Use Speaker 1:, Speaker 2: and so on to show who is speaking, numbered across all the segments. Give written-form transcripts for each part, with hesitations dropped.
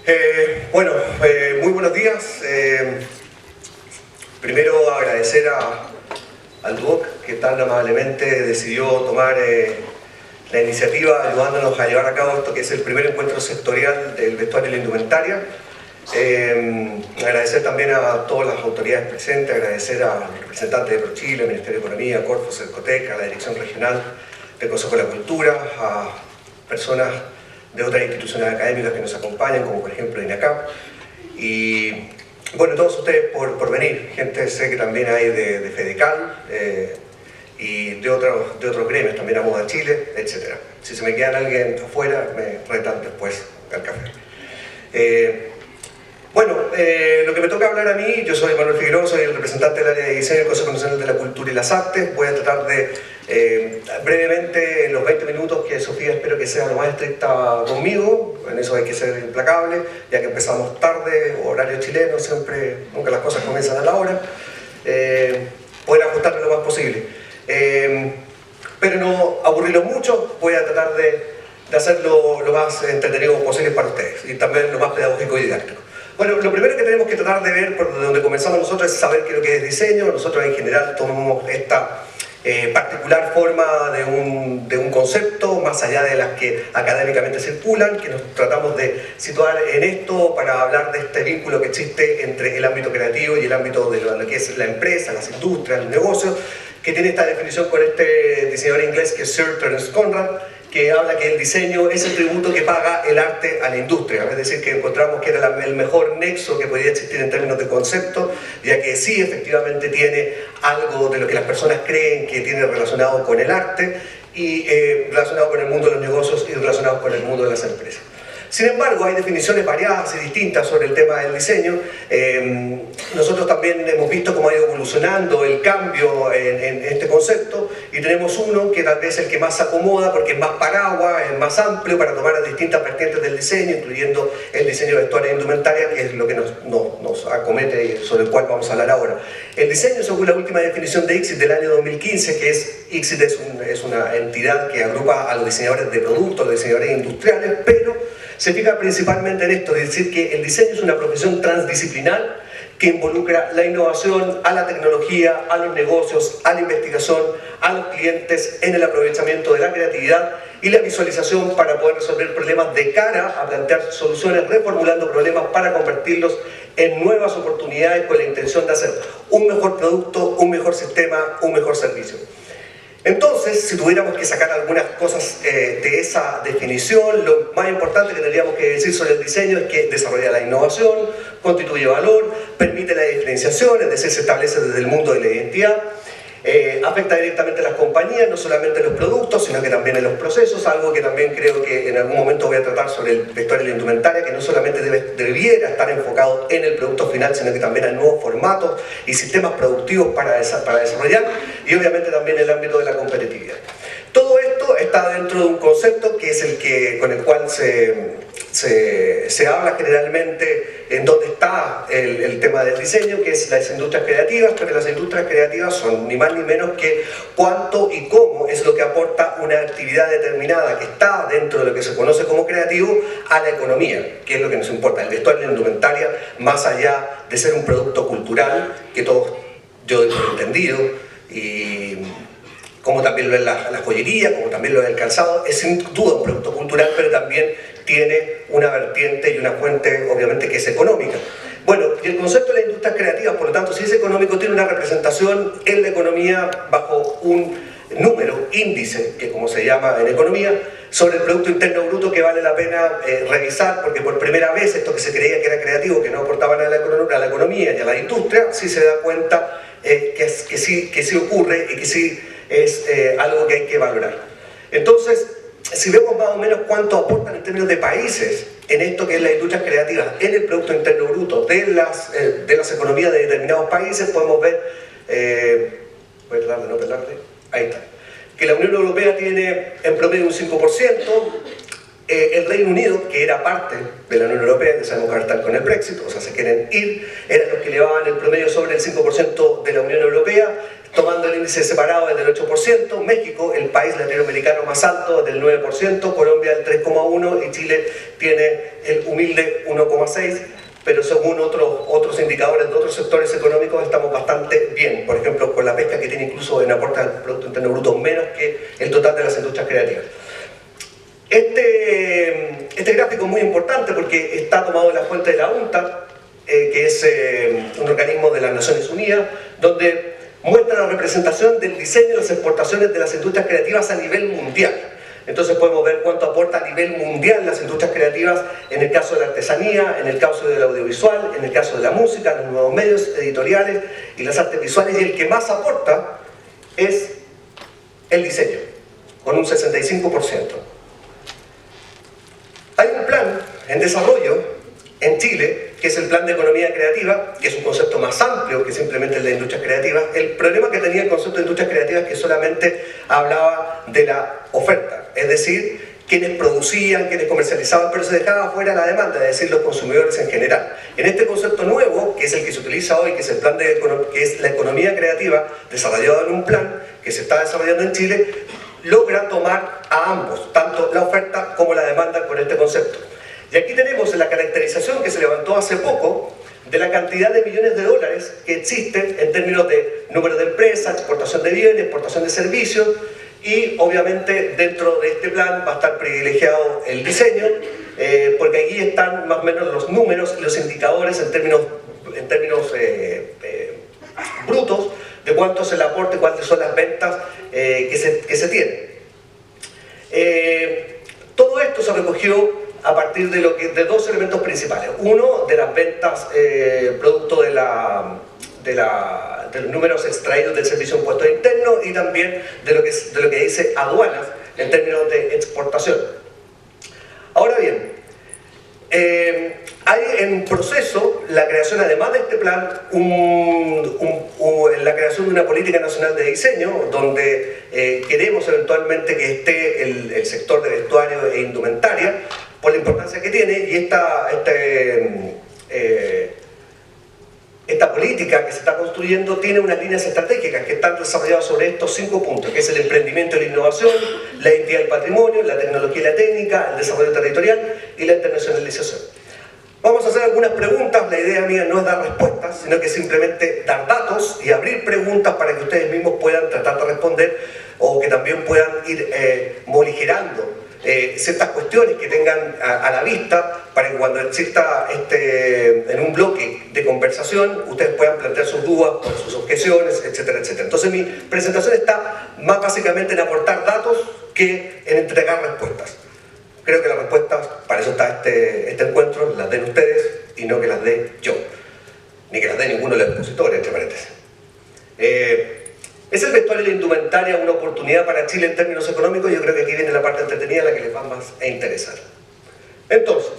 Speaker 1: Muy buenos días. Primero agradecer al DUOC que tan amablemente decidió tomar la iniciativa ayudándonos a llevar a cabo esto que es el primer encuentro sectorial del vestuario y la indumentaria. Agradecer también a todas las autoridades presentes, agradecer a los representantes de ProChile, el Ministerio de Economía, Corfo, Cercotec, a la Dirección Regional del Consejo de la Cultura, a personas de otras instituciones académicas que nos acompañan, como por ejemplo INACAP, y bueno, todos ustedes por venir, gente sé que también hay de FEDECAL y de otros gremios, también a Moda Chile, etc. Si se me queda alguien afuera, me retan después al café. Lo que me toca hablar a mí, yo soy Manuel Figueroa, soy el representante del área de diseño del Consejo Nacional de la Cultura y las Artes. Voy a tratar de, brevemente, en los 20 minutos que Sofía espero que sea lo más estricta conmigo, en eso hay que ser implacable, ya que empezamos tarde, horario chileno, nunca las cosas comienzan a la hora, poder ajustarme lo más posible. Pero no aburrirlo mucho, voy a tratar de hacerlo lo más entretenido posible para ustedes, y también lo más pedagógico y didáctico. Bueno, lo primero que tenemos que tratar de ver, por donde comenzamos nosotros, es saber qué es lo que es diseño. Nosotros en general tomamos esta particular forma de un concepto, más allá de las que académicamente circulan, que nos tratamos de situar en esto para hablar de este vínculo que existe entre el ámbito creativo y el ámbito de lo que es la empresa, las industrias, los negocios, que tiene esta definición con este diseñador inglés que es Sir Terence Conrad, que habla que el diseño es el tributo que paga el arte a la industria, es decir, que encontramos que era el mejor nexo que podía existir en términos de concepto, ya que sí, efectivamente tiene algo de lo que las personas creen que tiene relacionado con el arte y relacionado con el mundo de los negocios y relacionado con el mundo de las empresas. Sin embargo, hay definiciones variadas y distintas sobre el tema del diseño. Nosotros también hemos visto cómo ha ido evolucionando el cambio en este concepto y tenemos uno que tal vez es el que más se acomoda porque es más paraguas, es más amplio para tomar las distintas vertientes del diseño, incluyendo el diseño de vestuario e indumentaria, que es lo que nos acomete y sobre el cual vamos a hablar ahora. El diseño, según la última definición de ICSID del año 2015, que ICSID es una entidad que agrupa a los diseñadores de productos, los diseñadores industriales, pero se fija principalmente en esto, es decir, que el diseño es una profesión transdisciplinar que involucra la innovación, a la tecnología, a los negocios, a la investigación, a los clientes en el aprovechamiento de la creatividad y la visualización para poder resolver problemas de cara a plantear soluciones, reformulando problemas para convertirlos en nuevas oportunidades con la intención de hacer un mejor producto, un mejor sistema, un mejor servicio. Entonces, si tuviéramos que sacar algunas cosas de esa definición, lo más importante que tendríamos que decir sobre el diseño es que desarrolla la innovación, constituye valor, permite la diferenciación, es decir, se establece desde el mundo de la identidad, afecta directamente a las compañías, no solamente en los productos, sino que también en los procesos, algo que también creo que en algún momento voy a tratar sobre el vestuario y la indumentaria, que no solamente debiera estar enfocado en el producto final, sino que también hay nuevos formatos y sistemas productivos para desarrollar, y obviamente también en el ámbito de la competitividad. Todo esto está dentro de un concepto que es con el cual se habla generalmente en dónde está el tema del diseño, que es las industrias creativas, porque las industrias creativas son ni más ni menos que cuánto y cómo es lo que aporta una actividad determinada que está dentro de lo que se conoce como creativo a la economía, que es lo que nos importa, el vestuario y la indumentaria, más allá de ser un producto cultural, que todos yo he entendido, y como también lo es la joyería, como también lo es el calzado, es sin duda un producto cultural, pero también tiene una vertiente y una fuente, obviamente, que es económica. Bueno, y el concepto de las industrias creativas, por lo tanto, si es económico, tiene una representación en la economía bajo un número, índice, que como se llama en economía, sobre el Producto Interno Bruto, que vale la pena revisar, porque por primera vez esto que se creía que era creativo, que no aportaba nada a la economía y a la industria, sí se da cuenta que sí ocurre y que sí es algo que hay que valorar. Entonces, si vemos más o menos cuánto aportan en términos de países en esto que es las industrias creativas, en el Producto Interno Bruto de las economías de determinados países, podemos ver, voy a tratar de no pelarle, ahí está, que la Unión Europea tiene en promedio un 5%, El Reino Unido, que era parte de la Unión Europea, que sabemos que ahora están con el Brexit, o sea, se quieren ir, eran los que elevaban el promedio sobre el 5% de la Unión Europea, tomando el índice separado del 8%, México, el país latinoamericano más alto, del 9%, Colombia el 3,1% y Chile tiene el humilde 1,6%, pero según otros indicadores de otros sectores económicos estamos bastante bien, por ejemplo, con la pesca que tiene incluso en aporte al Producto Interno Bruto menos que el total de las industrias creativas. Este gráfico es muy importante porque está tomado de la fuente de la UNCTAD, que es un organismo de las Naciones Unidas, donde muestra la representación del diseño y las exportaciones de las industrias creativas a nivel mundial. Entonces podemos ver cuánto aporta a nivel mundial las industrias creativas en el caso de la artesanía, en el caso del audiovisual, en el caso de la música, los nuevos medios editoriales y las artes visuales, y el que más aporta es el diseño, con un 65%. Hay un plan en desarrollo en Chile, que es el Plan de Economía Creativa, que es un concepto más amplio que simplemente el de industrias creativas. El problema que tenía el concepto de industrias creativas es que solamente hablaba de la oferta, es decir, quienes producían, quienes comercializaban, pero se dejaba fuera la demanda, es decir, los consumidores en general. En este concepto nuevo, que es el que se utiliza hoy, que es el plan que es la economía creativa, desarrollado en un plan que se está desarrollando en Chile, logra tomar a ambos, tanto la oferta como la demanda con este concepto. Y aquí tenemos la caracterización que se levantó hace poco de la cantidad de millones de dólares que existen en términos de número de empresas, exportación de bienes, exportación de servicios, y obviamente dentro de este plan va a estar privilegiado el diseño, porque aquí están más o menos los números y los indicadores en términos brutos de cuánto es el aporte, cuáles son las ventas que se tienen. Todo esto se recogió a partir de dos elementos principales. Uno, de las ventas producto de los números extraídos del Servicio de Impuestos Internos, y también de lo que dice aduanas en términos de exportación. Ahora bien, hay en proceso la creación, además de este plan, la creación de una política nacional de diseño, donde queremos eventualmente que esté el sector de vestuario e indumentaria, por la importancia que tiene, y esta política que se está construyendo tiene unas líneas estratégicas que están desarrolladas sobre estos 5 puntos, que es el emprendimiento y la innovación, la identidad del patrimonio, la tecnología y la técnica, el desarrollo territorial y la internacionalización. Vamos a hacer algunas preguntas. La idea mía no es dar respuestas, sino que simplemente dar datos y abrir preguntas para que ustedes mismos puedan tratar de responder, o que también puedan ir moligerando ciertas cuestiones que tengan a la vista, para que cuando exista en un bloque de conversación ustedes puedan plantear sus dudas, sus objeciones, etcétera, etcétera. Entonces mi presentación está más básicamente en aportar datos que en entregar respuestas. Creo que las respuestas, para eso está este encuentro, las den ustedes y no que las dé yo, ni que las dé ninguno de los expositores, entre paréntesis. ¿Es el vestuario y la indumentaria una oportunidad para Chile en términos económicos? Yo creo que aquí viene la parte entretenida, la que les va más a interesar. Entonces,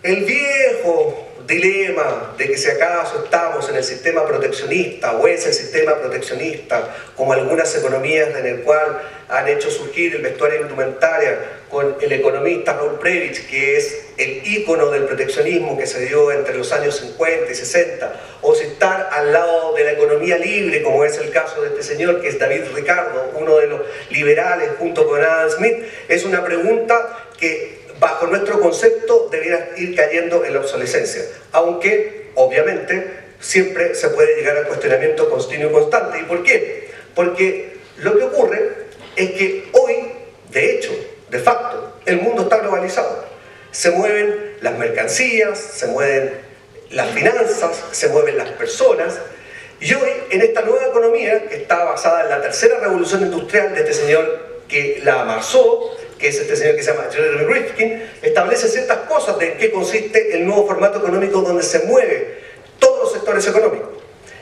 Speaker 1: el viejo dilema de que si acaso estamos en el sistema proteccionista o es el sistema proteccionista, como algunas economías en el cual han hecho surgir el vestuario e indumentaria, con el economista Raúl Prebisch, que es el ícono del proteccionismo que se dio entre los años 50 y 60, o si estar al lado de la economía libre, como es el caso de este señor, que es David Ricardo, uno de los liberales junto con Adam Smith, es una pregunta que bajo nuestro concepto debiera ir cayendo en la obsolescencia, aunque obviamente siempre se puede llegar al cuestionamiento continuo y constante. ¿Y por qué? Porque lo que ocurre es que hoy, de hecho, de facto, el mundo está globalizado. Se mueven las mercancías, se mueven las finanzas, se mueven las personas, y hoy en esta nueva economía que está basada en la tercera revolución industrial de este señor que la amasó, que es este señor que se llama Jeremy Rifkin, establece ciertas cosas de en qué consiste el nuevo formato económico donde se mueven todos los sectores económicos,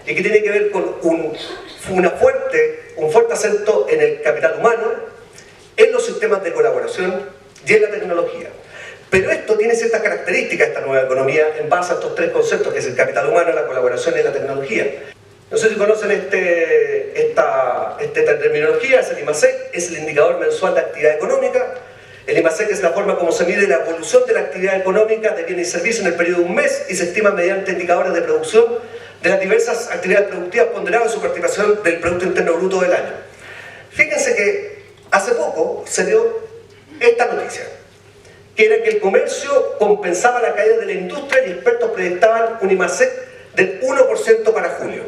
Speaker 1: y que tiene que ver con un fuerte acento en el capital humano, en los sistemas de colaboración y en la tecnología. Pero esto tiene ciertas características, esta nueva economía, en base a estos 3 conceptos, que es el capital humano, la colaboración y la tecnología. No sé si conocen esta terminología, es el IMASEC, es el indicador mensual de actividad económica, El IMASEC es la forma como se mide la evolución de la actividad económica de bienes y servicios en el periodo de un mes y se estima mediante indicadores de producción de las diversas actividades productivas ponderadas en su participación del Producto Interno Bruto del año. Fíjense que hace poco se dio esta noticia, que era que el comercio compensaba la caída de la industria y expertos proyectaban un IMASEC del 1% para julio.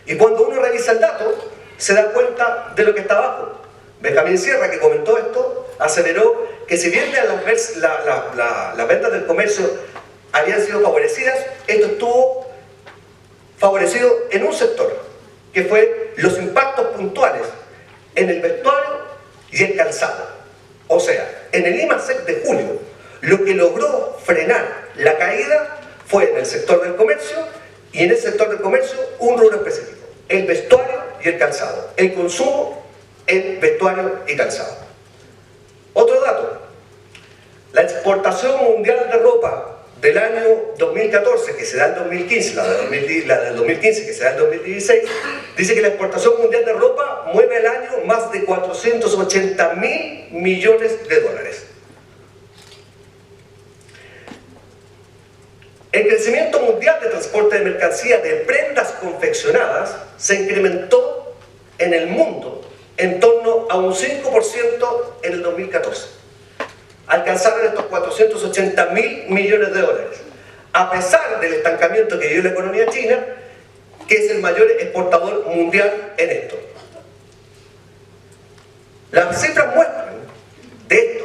Speaker 1: Y cuando uno revisa el dato, se da cuenta de lo que está abajo. Benjamín Sierra, que comentó esto, aseveró que si bien las ventas del comercio habían sido favorecidas, esto estuvo favorecido en un sector, que fue los impactos puntuales en el vestuario y el calzado. O sea, en el IMASEC de julio, lo que logró frenar la caída fue en el sector del comercio, y en ese sector del comercio un rubro específico: el vestuario y el calzado, el consumo en vestuario y calzado. Otro dato: la exportación mundial de ropa del año 2014, que se da en 2015, la del 2015 que se da en 2016, dice que la exportación mundial de ropa mueve al año más de 480.000 millones de dólares. El crecimiento mundial de transporte de mercancías de prendas confeccionadas se incrementó en el mundo en torno a un 5% en el 2014. Alcanzaron estos 480.000 millones de dólares, a pesar del estancamiento que vivió la economía china, que es el mayor exportador mundial en esto. Las cifras muestran de esto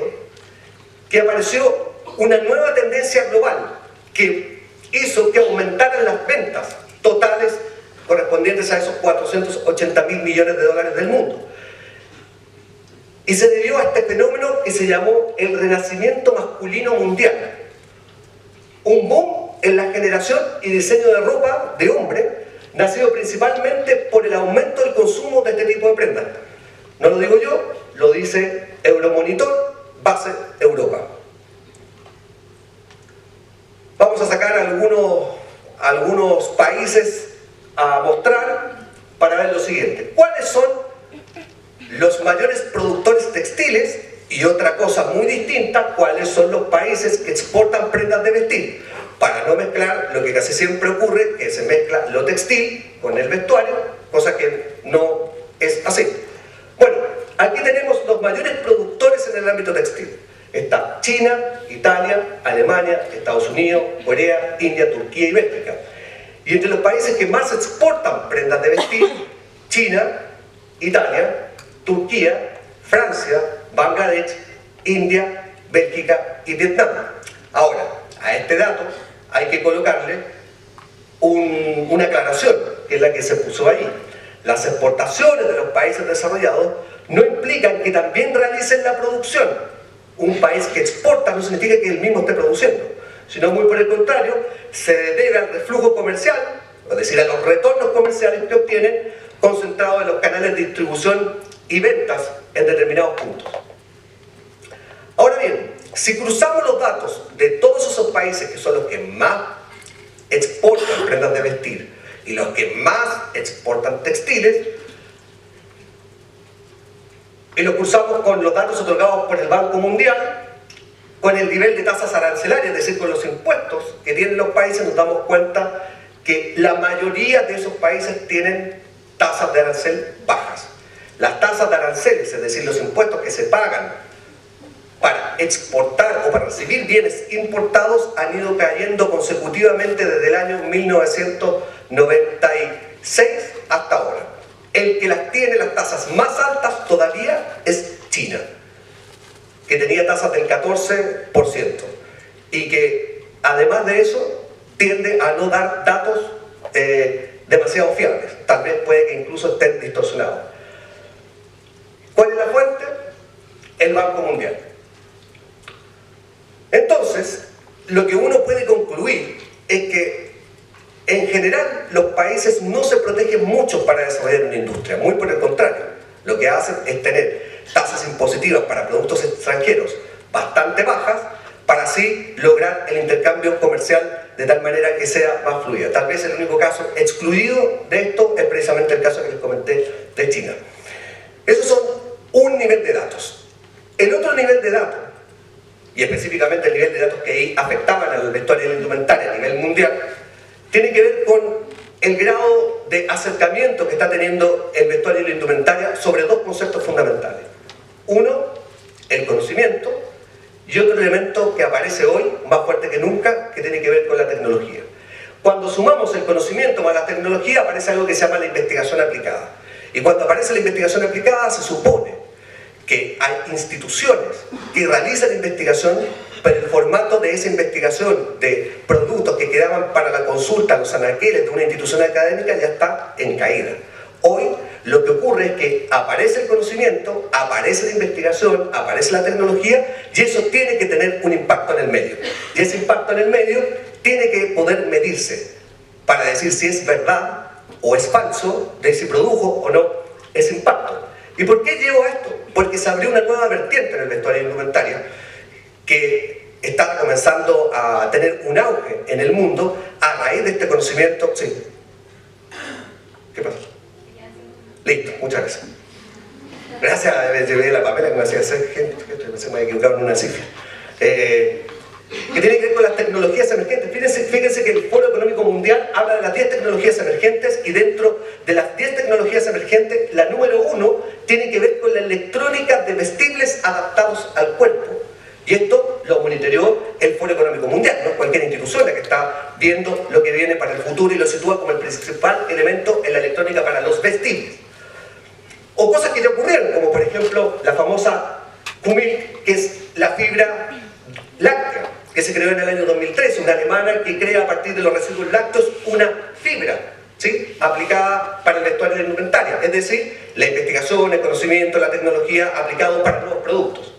Speaker 1: que apareció una nueva tendencia global que hizo que aumentaran las ventas totales correspondientes a esos 480.000 millones de dólares del mundo. Y se debió a este fenómeno que se llamó el renacimiento masculino mundial. Un boom en la generación y diseño de ropa de hombre, nacido principalmente por el aumento del consumo de este tipo de prendas. No lo digo yo, lo dice Euromonitor, base Europa. Vamos a sacar algunos países a mostrar para ver lo siguiente. ¿Cuáles son los mayores productores textiles? Y otra cosa muy distinta, ¿cuáles son los países que exportan prendas de vestir? Para no mezclar lo que casi siempre ocurre, que se mezcla lo textil con el vestuario, cosa que no es así. Bueno, aquí tenemos los mayores productores en el ámbito textil. Está China, Italia, Alemania, Estados Unidos, Corea, India, Turquía y Bélgica. Y entre los países que más exportan prendas de vestir, China, Italia, Turquía, Francia, Bangladesh, India, Bélgica y Vietnam. Ahora, a este dato hay que colocarle una aclaración, que es la que se puso ahí. Las exportaciones de los países desarrollados no implican que también realicen la producción. Un país que exporta no significa que él mismo esté produciendo, sino muy por el contrario, se debe al reflujo comercial, es decir, a los retornos comerciales que obtienen, concentrados en los canales de distribución y ventas en determinados puntos. Ahora bien, si cruzamos los datos de todos esos países que son los que más exportan prendas de vestir y los que más exportan textiles, y lo cruzamos con los datos otorgados por el Banco Mundial, con el nivel de tasas arancelarias, es decir, con los impuestos que tienen los países, nos damos cuenta que la mayoría de esos países tienen tasas de arancel bajas. Las tasas de aranceles, es decir, los impuestos que se pagan para exportar o para recibir bienes importados, han ido cayendo consecutivamente desde el año 1996 hasta ahora. El que las tiene las tasas más altas todavía es China, que tenía tasas del 14% y que además de eso tiende a no dar datos demasiado fiables, tal vez puede que incluso estén distorsionados. ¿Cuál es la fuente? El Banco Mundial. Entonces, lo que uno puede concluir es que en general los países no se protegen mucho para desarrollar una industria, muy por el contrario, lo que hacen es tener tasas impositivas para productos extranjeros bastante bajas, para así lograr el intercambio comercial de tal manera que sea más fluida. Tal vez el único caso excluido de esto es precisamente el caso que les comenté de China. Esos son un nivel de datos. El otro nivel de datos y específicamente el nivel de datos que ahí afectaban al vestuario y la indumentaria a nivel mundial, tiene que ver con el grado de acercamiento que está teniendo el vestuario y la indumentaria sobre dos conceptos fundamentales. Uno, el conocimiento, y otro elemento que aparece hoy, más fuerte que nunca, que tiene que ver con la tecnología. Cuando sumamos el conocimiento más la tecnología, aparece algo que se llama la investigación aplicada. Y cuando aparece la investigación aplicada, se supone que hay instituciones que realizan investigación, pero el formato de esa investigación de productos que quedaban para la consulta, los anaqueles de una institución académica, ya está en caída. Hoy lo que ocurre es que aparece el conocimiento, aparece la investigación, aparece la tecnología, y eso tiene que tener un impacto en el medio. Y ese impacto en el medio tiene que poder medirse para decir si es verdad o es falso, de si produjo o no ese impacto. ¿Y por qué llevo a esto? Porque se abrió una nueva vertiente en el vestuario y indumentaria que está comenzando a tener un auge en el mundo a raíz de este conocimiento. Sí. ¿Qué pasa? Listo, muchas gracias. Gracias, me llevé la papela que me hacía hacer gente, se me había equivocado en una cifra. Que tiene que ver con las tecnologías emergentes. Fíjense que el Foro Económico Mundial habla de las 10 tecnologías emergentes, y dentro de las 10 tecnologías emergentes, la número 1 tiene que ver con la electrónica de vestibles adaptados al cuerpo. Y esto lo monitoreó el Foro Económico Mundial, no cualquier institución la que está viendo lo que viene para el futuro y lo sitúa como el principal elemento en la electrónica para los vestibles. O cosas que ya ocurrieron, como por ejemplo la famosa Q-Milk, que es la fibra láctea, que se creó en el año 2013, una alemana que crea a partir de los residuos lácteos una fibra, ¿sí?, aplicada para el vestuario de la indumentaria, es decir, la investigación, el conocimiento, la tecnología aplicado para nuevos productos.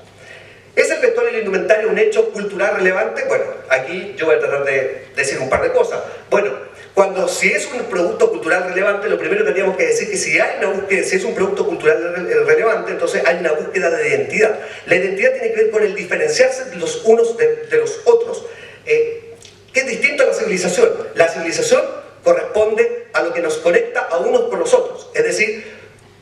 Speaker 1: ¿Es el vestuario y la indumentaria un hecho cultural relevante? Bueno, aquí yo voy a tratar de decir un par de cosas. Bueno, si es un producto cultural relevante, lo primero que tendríamos que decir es que si hay una búsqueda, si es un producto cultural relevante, entonces hay una búsqueda de identidad. La identidad tiene que ver con el diferenciarse de los unos de los otros, que es distinto a la civilización. La civilización corresponde a lo que nos conecta a unos con los otros, es decir,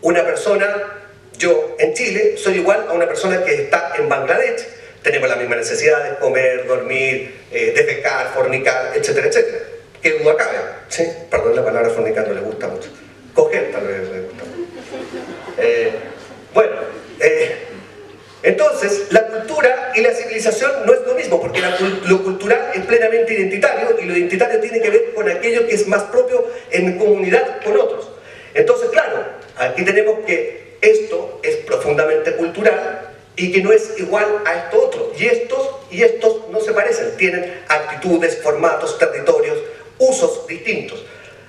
Speaker 1: una persona, yo en Chile, soy igual a una persona que está en Bangladesh, tenemos las mismas necesidades: comer, dormir, defecar, fornicar, etcétera, etcétera. ¿Qué duda cabe? ¿Sí? Perdón, la palabra fornicar no le gusta mucho. Coger tal vez le gusta mucho. Entonces, la cultura y la civilización no es lo mismo, porque lo cultural es plenamente identitario, y lo identitario tiene que ver con aquello que es más propio en comunidad con otros. Entonces, claro, aquí tenemos que esto es profundamente cultural y que no es igual a esto otro. Y estos no se parecen, tienen actitudes, formatos, territorios, usos distintos.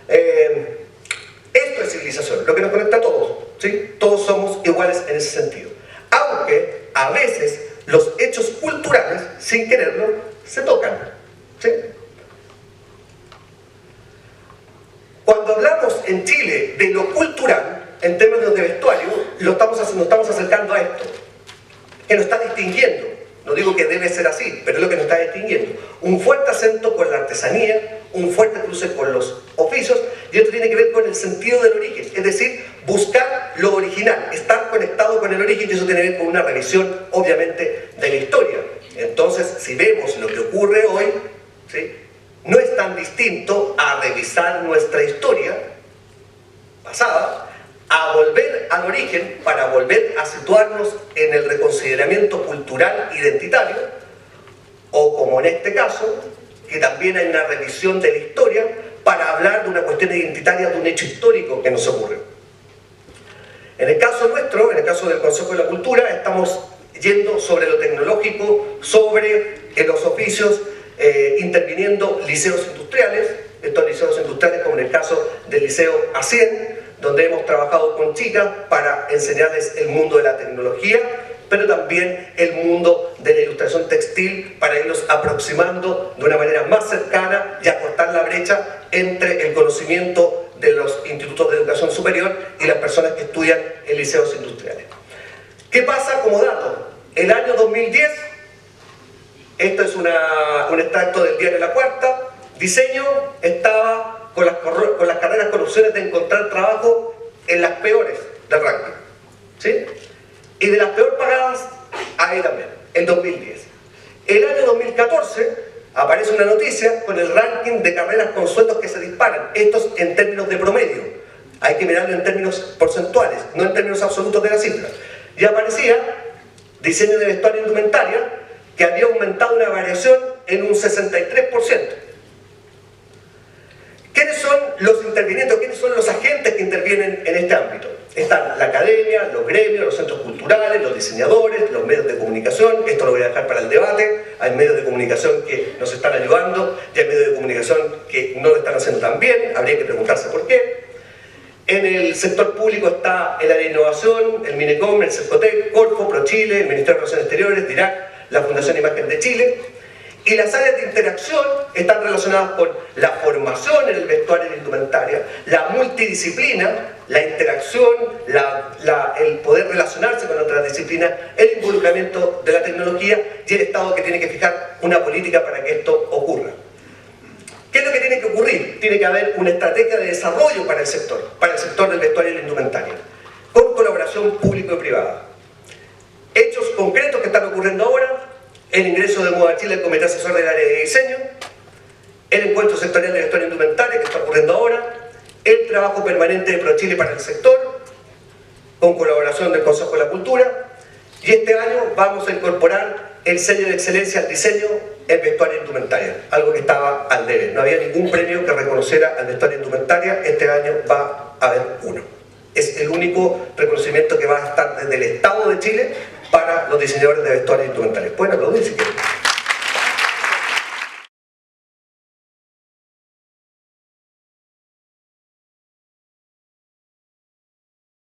Speaker 1: Esto es civilización, lo que nos conecta a todos, ¿sí? Todos somos iguales en ese sentido. Aunque a veces los hechos culturales, sin quererlo, se tocan, ¿sí? Cuando hablamos en Chile de lo cultural, en términos de vestuario, nos estamos acercando a esto, que nos está distinguiendo. No digo que debe ser así, pero es lo que nos está distinguiendo. Un fuerte acento con la artesanía, un fuerte cruce con los oficios, y esto tiene que ver con el sentido del origen, es decir, buscar lo original, estar conectado con el origen, y eso tiene que ver con una revisión, obviamente, de la historia. Entonces, si vemos lo que ocurre hoy, ¿sí?, no es tan distinto a revisar nuestra historia pasada, a volver al origen para volver a situarnos en el reconsideramiento cultural identitario, o como en este caso, que también hay una revisión de la historia para hablar de una cuestión identitaria, de un hecho histórico que nos ocurre. En el caso nuestro, en el caso del Consejo de la Cultura, estamos yendo sobre lo tecnológico, sobre los oficios, interviniendo liceos industriales, estos liceos industriales como en el caso del Liceo A100, donde hemos trabajado con chicas para enseñarles el mundo de la tecnología, pero también el mundo de la ilustración textil, para irlos aproximando de una manera más cercana y acortar la brecha entre el conocimiento de los institutos de educación superior y las personas que estudian en liceos industriales. ¿Qué pasa como dato? El año 2010, esto es un extracto del diario La Cuarta, diseño estaba con las carreras con opciones de encontrar trabajo en las peores del ranking, ¿sí? Y de las peor pagadas, ahí también, en 2010. El año 2014 aparece una noticia con el ranking de carreras con sueldos que se disparan, estos en términos de promedio. Hay que mirarlo en términos porcentuales, no en términos absolutos de la cifra. Y aparecía diseño de vestuario e indumentaria, que había aumentado una variación en un 63%. ¿Quiénes son los intervinientes, quiénes son los agentes que intervienen en este ámbito? Están la academia, los gremios, los centros culturales, los diseñadores, los medios de comunicación. Esto lo voy a dejar para el debate. Hay medios de comunicación que nos están ayudando y hay medios de comunicación que no lo están haciendo tan bien. Habría que preguntarse por qué. En el sector público está el área de innovación, el Minecom, el Cercotec, Corfo, ProChile, el Ministerio de Relaciones Exteriores, DIRAC, la Fundación Imagen de Chile. Y las áreas de interacción están relacionadas con la formación en el vestuario y la indumentaria, la multidisciplina, la interacción, el poder relacionarse con otras disciplinas, el involucramiento de la tecnología y el Estado que tiene que fijar una política para que esto ocurra. ¿Qué es lo que tiene que ocurrir? Tiene que haber una estrategia de desarrollo para el sector del vestuario y la indumentaria, con colaboración público y privada. Hechos concretos que están ocurriendo ahora: el ingreso de Moda Chile al Comité Asesor del Área de Diseño, el encuentro sectorial de vestuario e indumentaria que está ocurriendo ahora, el trabajo permanente de ProChile para el sector, con colaboración del Consejo de la Cultura, y este año vamos a incorporar el sello de excelencia al diseño en vestuario e indumentaria, algo que estaba al debe. No había ningún premio que reconociera al vestuario e indumentaria, este año va a haber uno. Es el único reconocimiento que va a estar desde el Estado de Chile para los diseñadores de vestuario e indumentaria. Pueden aplaudir si quieren.